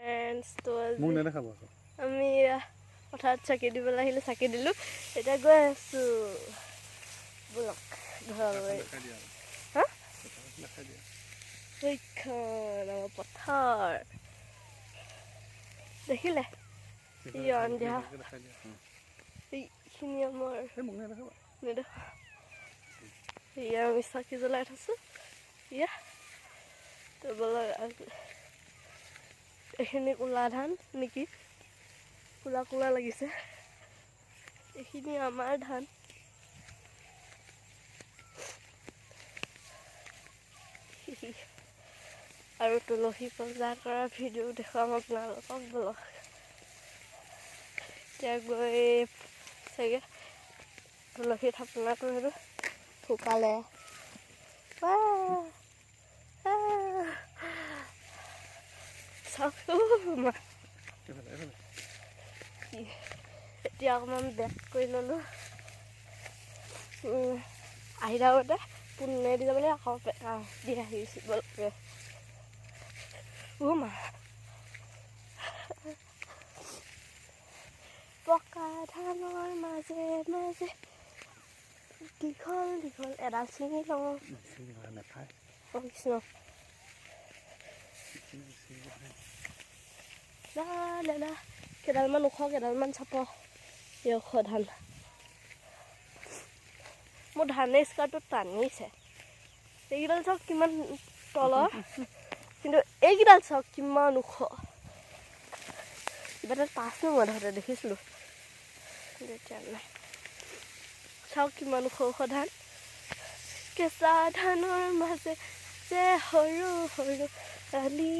friends তো মোক নেদেখাব আমি পথাৰত চাকি দিবলৈ আহিলোঁ চাকি দিলোঁ এতিয়া গৈ আছোঁ ব'লক ঘৰলৈ হা সেইখন আমাৰ পথাৰ দেখিলে সন্ধিয়া এইখিনি আমাৰ নেদেখা এয়া আমি চাকি জ্বলাই থৈছোঁ এয়া তো ব'লক এইখিনি ক'লা ধান নেকি ক'লা ক'লা লাগিছে এইখিনি আমাৰ ধান আৰু তুলসী পূজা কৰা ভিডিঅ' দেখুৱাম আপোনালোকক ব'লক এতিয়া গৈ চাগে তুলসী থাপনাটো সেইটো শুকালে এতিয়া অকণমান বেক কৰি ল'লোঁ আহি থাকোঁতে পোনে দি যাবলৈ আকৌ দি আহিছোঁ বলকে মা পকা ধানৰ মাজে মাজে দীঘল দীঘল এডাল ছিঙি লওঁ নেপায় কৃষ্ণ দাদা কেইডালমান ওখ কেইডালমান চাপ এই ওখ ধান মোৰ ধানে স্কাৰ্টটো টানিছে এইকেইডাল চাওক কিমান তলৰ কিন্তু এইকেইডাল চাওক কিমান ওখ কিবা এটা পাছ ন মই ধৰোঁতে দেখিছিলোঁ এতিয়া নাই চাওক কিমান ওখ ওখ ধান কেঁচা ধানৰ মাজে যে সৰু সৰু আলি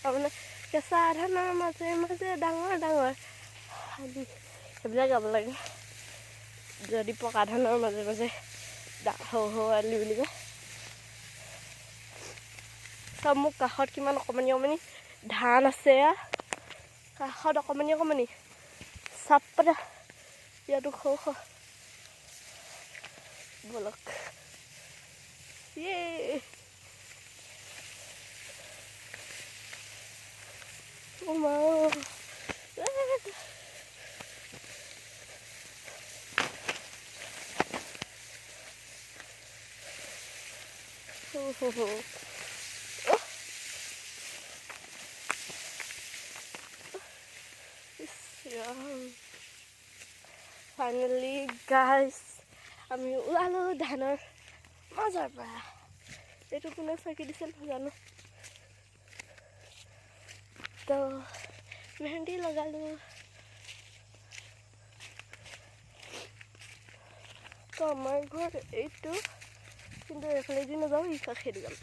আপোনাৰ কেঁচা ধানৰ মাজে মাজে ডাঙৰ ডাঙৰ আলি সেইবিলাক গাব লাগে যদি পকা ধানৰ মাজে মাজে সৰু সৰু আলি বুলি কয় চব মোক কাষত কিমান অকণমানি অকণমানি ধান আছে কাষত অকণমানি অকণমানি চাপ পাতা ইয়াতো সৰু সৰু ব'লক ফাইনেলি গাইজ আমি ওলালোঁ ধানৰ মাজৰ পৰা এইটো কোনে চাকি দিছিল নাজানো তো মেহেন্দি লগালোঁ তো আমাৰ ঘৰ এইটো কিন্তু এইফালেদি নাযাওঁ ই কাষেদি যাম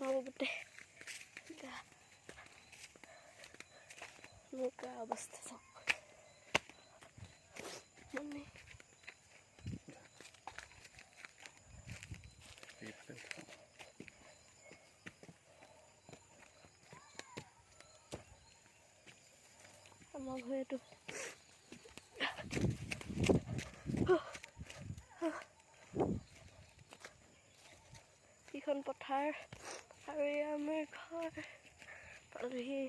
মোৰ গোটেই মুখা অৱস্থা চাওক মানে আমাৰ ঘৰটো এইখন পথাৰ আৰু এই আমাৰ ঘৰ পালোহি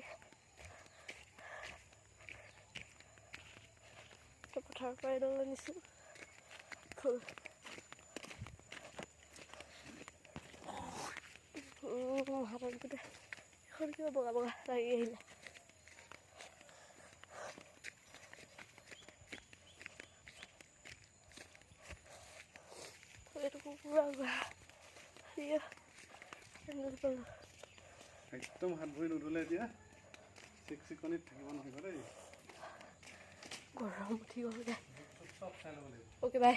পথাৰৰ পৰা এডাল আনিছোঁ ফুল হাতত গোটেই এখন কিবা বগা বগা লাগি আহিলে এইটো কুকুৰা একদম হাত ভৰি নুধুলে এতিয়া চিকচিকনিত থাকিব নোৱাৰিব দেই গৰম উঠি গ'ল অ'কে বাই